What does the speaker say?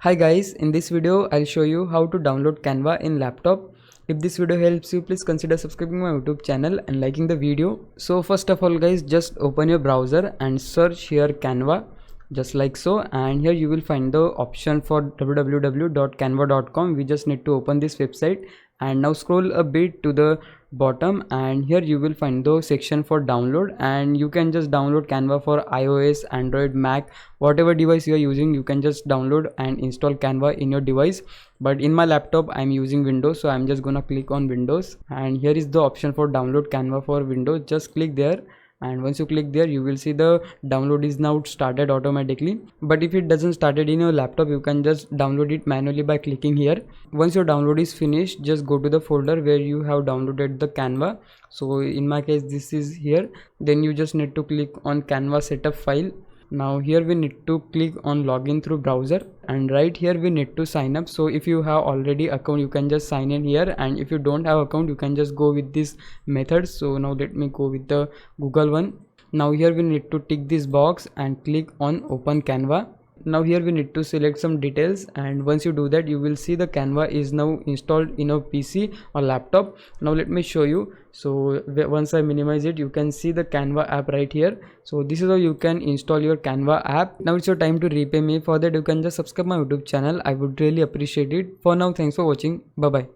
Hi guys, in this video I'll show you how to download Canva in laptop. If this video helps you, please consider subscribing my YouTube channel and liking the video. So first of all guys, just open your browser and search here Canva, just like so, and here you will find the option for www.canva.com. We just need to open this website and now scroll a bit to the bottom, and here you will find the section for download, and you can just download Canva for iOS, Android, Mac, whatever device you are using. You can just download and install Canva in your device, but in my laptop I'm using Windows, so I'm just gonna click on Windows, and here is the option for download Canva for Windows. Just click there, and once you click there you will see the download is now started automatically. But if it doesn't started in your laptop, you can just download it manually by clicking here. Once your download is finished, just go to the folder where you have downloaded the Canva. So in my case this is here. Then you just need to click on Canva setup file. Now here we need to click on login through browser, and right here we need to sign up. So if you have already account, you can just sign in here, and if you don't have account, you can just go with this method. So now let me go with the Google one. Now here we need to tick this box and click on open Canva. Now here we need to select some details, and once you do that you will see the Canva is now installed in your PC or laptop. Now let me show you. So once I minimize it, you can see the Canva app right here. So this is how you can install your Canva app. Now it's your time to repay me. For that you can just subscribe my YouTube channel. I would really appreciate it. For now, thanks for watching. Bye bye.